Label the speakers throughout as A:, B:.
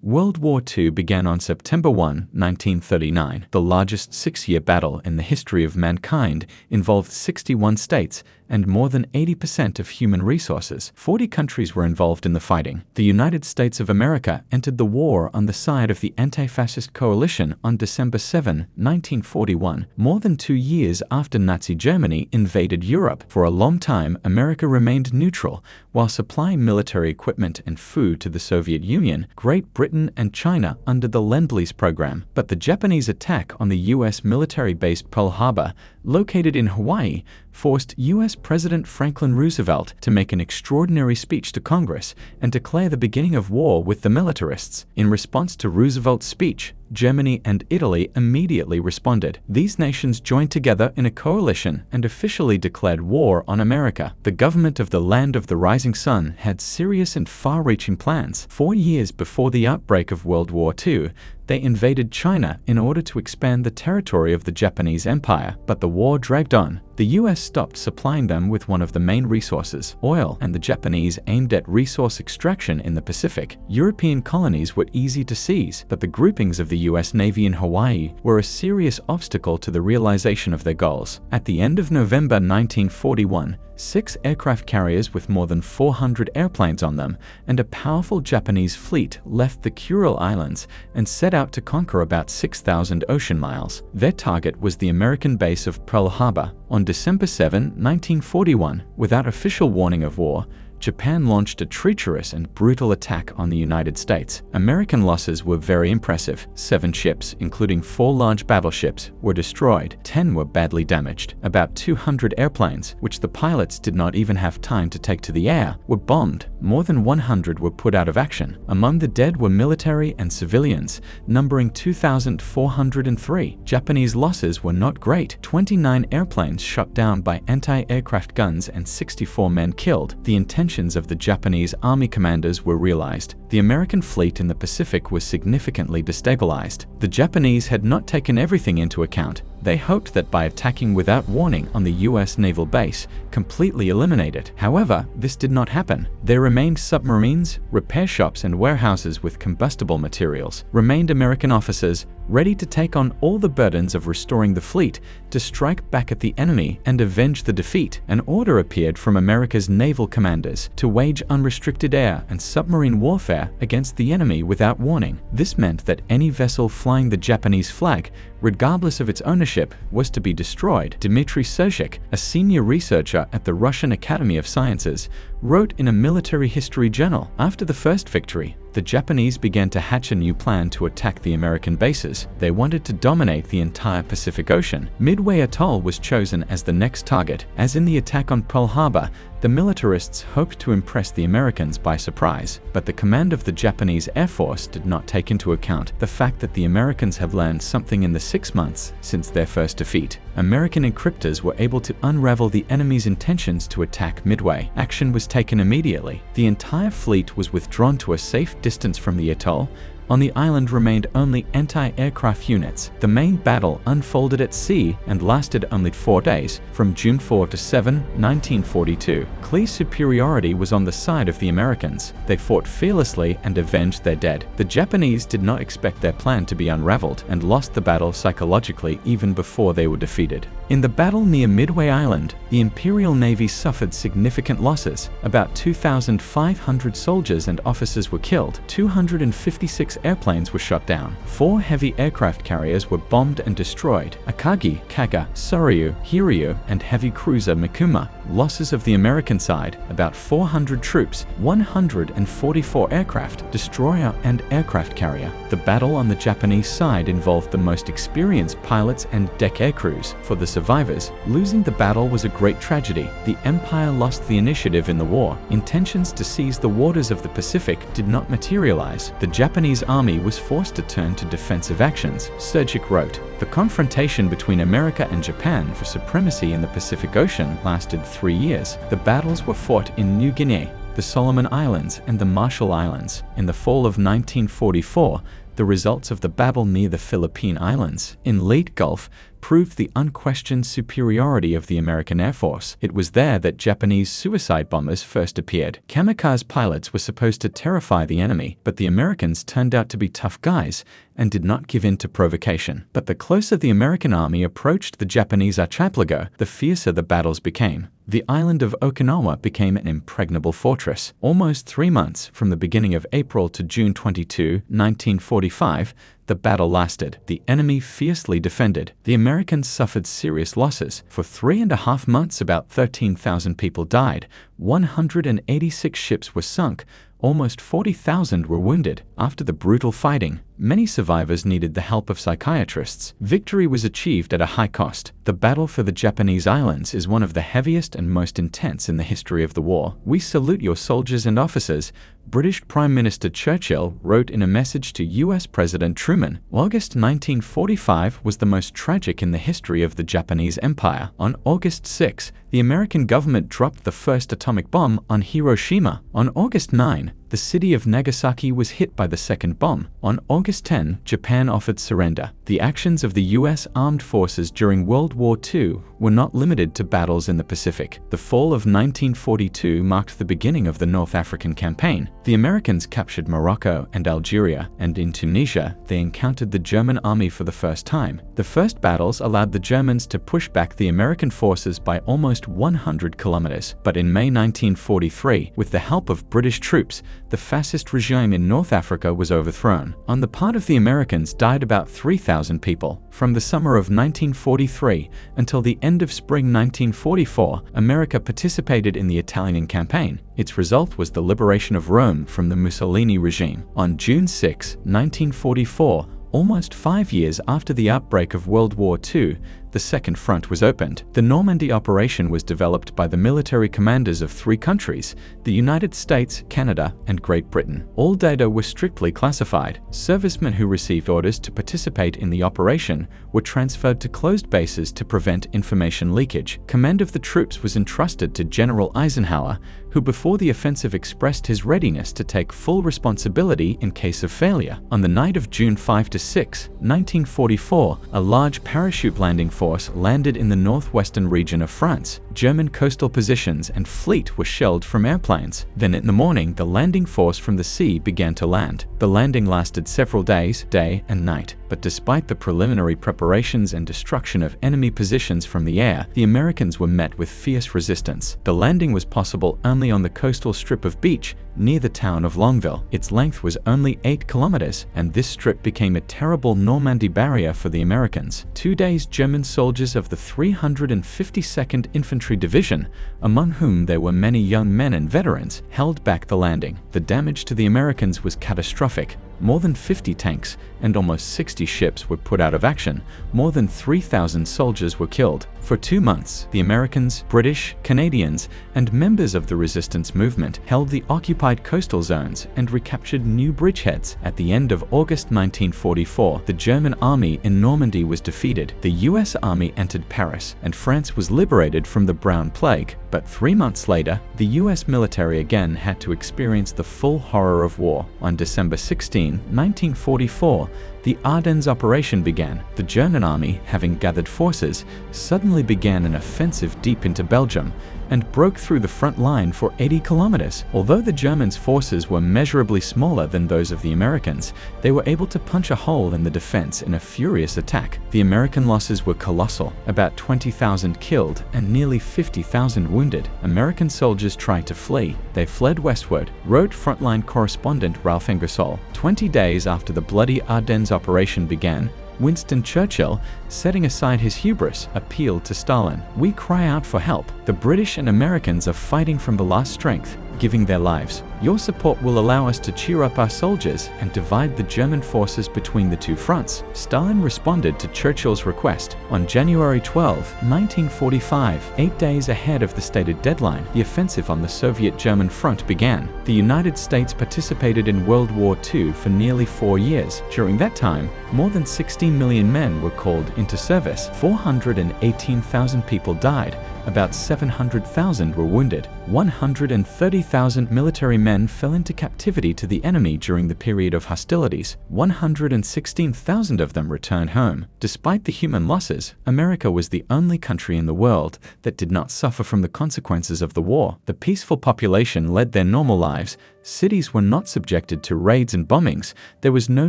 A: World War II began on September 1, 1939. The largest six-year battle in the history of mankind involved 61 states and more than 80% of human resources. 40 countries were involved in the fighting. The United States of America entered the war on the side of the anti-fascist coalition on December 7, 1941, more than 2 years after Nazi Germany invaded Europe. For a long time, America remained neutral, while supplying military equipment and food to the Soviet Union, Great Britain, and China under the Lend-Lease program. But the Japanese attack on the U.S. military base Pearl Harbor, located in Hawaii, forced U.S. President Franklin Roosevelt to make an extraordinary speech to Congress and declare the beginning of war with the militarists. In response to Roosevelt's speech, Germany and Italy immediately responded. These nations joined together in a coalition and officially declared war on America. The government of the Land of the Rising Sun had serious and far-reaching plans. 4 years before the outbreak of World War II, they invaded China in order to expand the territory of the Japanese Empire, but the war dragged on. The US stopped supplying them with one of the main resources, oil, and the Japanese aimed at resource extraction in the Pacific. European colonies were easy to seize, but the groupings of the US Navy in Hawaii were a serious obstacle to the realization of their goals. At the end of November 1941, 6 aircraft carriers with more than 400 airplanes on them and a powerful Japanese fleet left the Kuril Islands and set out to conquer about 6,000 ocean miles. Their target was the American base of Pearl Harbor. On December 7, 1941, without official warning of war, Japan launched a treacherous and brutal attack on the United States. American losses were very impressive. 7 ships, including 4 large battleships, were destroyed. 10 were badly damaged. About 200 airplanes, which the pilots did not even have time to take to the air, were bombed. More than 100 were put out of action. Among the dead were military and civilians, numbering 2,403. Japanese losses were not great. 29 airplanes shot down by anti-aircraft guns and 64 men killed. The intentions of the Japanese army commanders were realized. The American fleet in the Pacific was significantly destabilized. The Japanese had not taken everything into account. They hoped that by attacking without warning on the US naval base, completely eliminate it. However, this did not happen. There remained submarines, repair shops, and warehouses with combustible materials. Remained American officers, ready to take on all the burdens of restoring the fleet, to strike back at the enemy and avenge the defeat. An order appeared from America's naval commanders to wage unrestricted air and submarine warfare against the enemy without warning. This meant that any vessel flying the Japanese flag, regardless of its ownership, was to be destroyed. Dmitry Sojik, a senior researcher at the Russian Academy of Sciences, wrote in a military history journal, after the first victory, the Japanese began to hatch a new plan to attack the American bases. They wanted to dominate the entire Pacific Ocean. Midway Atoll was chosen as the next target. As in the attack on Pearl Harbor, the militarists hoped to impress the Americans by surprise, but the command of the Japanese Air Force did not take into account the fact that the Americans have learned something in the 6 months since their first defeat. American encryptors were able to unravel the enemy's intentions to attack Midway. Action was taken immediately. The entire fleet was withdrawn to a safe distance from the atoll. On the island remained only anti-aircraft units. The main battle unfolded at sea and lasted only 4 days, from June 4 to 7, 1942. Clear superiority was on the side of the Americans. They fought fearlessly and avenged their dead. The Japanese did not expect their plan to be unraveled and lost the battle psychologically even before they were defeated. In the battle near Midway Island, the Imperial Navy suffered significant losses. About 2,500 soldiers and officers were killed. 256 airplanes were shot down. 4 heavy aircraft carriers were bombed and destroyed: Akagi, Kaga, Soryu, Hiryu, and heavy cruiser Mikuma. Losses of the American side: about 400 troops, 144 aircraft, destroyer and aircraft carrier. The battle on the Japanese side involved the most experienced pilots and deck air crews. For the survivors, losing the battle was a great tragedy. The Empire lost the initiative in the war. Intentions to seize the waters of the Pacific did not materialize. The Japanese army was forced to turn to defensive actions. Sojik wrote, "The confrontation between America and Japan for supremacy in the Pacific Ocean lasted 3 years. The battles were fought in New Guinea, the Solomon Islands, and the Marshall Islands. In the fall of 1944, the results of the battle near the Philippine Islands, in Leyte Gulf, proved the unquestioned superiority of the American Air Force. It was there that Japanese suicide bombers first appeared. Kamikaze pilots were supposed to terrify the enemy, but the Americans turned out to be tough guys and did not give in to provocation. But the closer the American army approached the Japanese archipelago, the fiercer the battles became. The island of Okinawa became an impregnable fortress. Almost 3 months, from the beginning of April to June 22, 1945, the battle lasted. The enemy fiercely defended. The Americans suffered serious losses. For 3.5 months, about 13,000 people died. 186 ships were sunk. Almost 40,000 were wounded. After the brutal fighting, many survivors needed the help of psychiatrists. Victory was achieved at a high cost. The battle for the Japanese islands is one of the heaviest and most intense in the history of the war. "We salute your soldiers and officers," British Prime Minister Churchill wrote in a message to US President Truman. August 1945 was the most tragic in the history of the Japanese Empire. On August 6, the American government dropped the first atomic bomb on Hiroshima. On August 9, the city of Nagasaki was hit by the second bomb. On August 10, Japan offered surrender. The actions of the US armed forces during World War II were not limited to battles in the Pacific. The fall of 1942 marked the beginning of the North African campaign. The Americans captured Morocco and Algeria, and in Tunisia, they encountered the German army for the first time. The first battles allowed the Germans to push back the American forces by almost 100 kilometers. But in May 1943, with the help of British troops, the fascist regime in North Africa was overthrown. On the part of the Americans died about 3,000 people. From the summer of 1943 until the end of spring 1944, America participated in the Italian campaign. Its result was the liberation of Rome from the Mussolini regime. On June 6, 1944, almost 5 years after the outbreak of World War II, the Second Front was opened. The Normandy operation was developed by the military commanders of 3 countries, the United States, Canada, and Great Britain. All data were strictly classified. Servicemen who received orders to participate in the operation were transferred to closed bases to prevent information leakage. Command of the troops was entrusted to General Eisenhower, who before the offensive expressed his readiness to take full responsibility in case of failure. On the night of June 5 to 6, 1944, a large parachute landing force landed in the northwestern region of France. German coastal positions and fleet were shelled from airplanes. Then in the morning, the landing force from the sea began to land. The landing lasted several days, day and night. But despite the preliminary preparations and destruction of enemy positions from the air, the Americans were met with fierce resistance. The landing was possible only on the coastal strip of beach near the town of Longville. Its length was only 8 kilometers, and this strip became a terrible Normandy barrier for the Americans. 2 days, German soldiers of the 352nd Infantry Division, among whom there were many young men and veterans, held back the landing. The damage to the Americans was catastrophic. More than 50 tanks and almost 60 ships were put out of action. More than 3,000 soldiers were killed. For 2 months, the Americans, British, Canadians, and members of the resistance movement held the occupied coastal zones and recaptured new bridgeheads. At the end of August 1944, the German army in Normandy was defeated. The US army entered Paris, and France was liberated from the Brown Plague. But 3 months later, the US military again had to experience the full horror of war. On December 16, 1944, the Ardennes operation began. The German army, having gathered forces, suddenly began an offensive deep into Belgium and broke through the front line for 80 kilometers. Although the Germans' forces were measurably smaller than those of the Americans, they were able to punch a hole in the defense in a furious attack. The American losses were colossal, about 20,000 killed and nearly 50,000 wounded. American soldiers tried to flee. They fled westward, wrote frontline correspondent Ralph Ingersoll. 20 days after the bloody Ardennes operation began, Winston Churchill, setting aside his hubris, appealed to Stalin. "We cry out for help. The British and Americans are fighting from the last strength, giving their lives. Your support will allow us to cheer up our soldiers and divide the German forces between the two fronts." Stalin responded to Churchill's request. On January 12, 1945, 8 days ahead of the stated deadline, the offensive on the Soviet-German front began. The United States participated in World War II for nearly 4 years. During that time, more than 16 million men were called into service. 418,000 people died. About 700,000 were wounded. 130,000 military men fell into captivity to the enemy during the period of hostilities. 116,000 of them returned home. Despite the human losses, America was the only country in the world that did not suffer from the consequences of the war. The peaceful population led their normal lives. Cities were not subjected to raids and bombings. There was no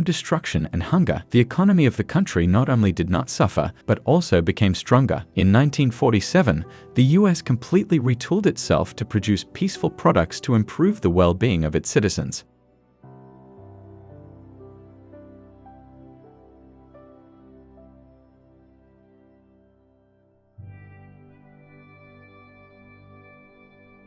A: destruction and hunger. The economy of the country not only did not suffer, but also became stronger. In 1947, the US completely retooled itself to produce peaceful products to improve the well-being of its citizens.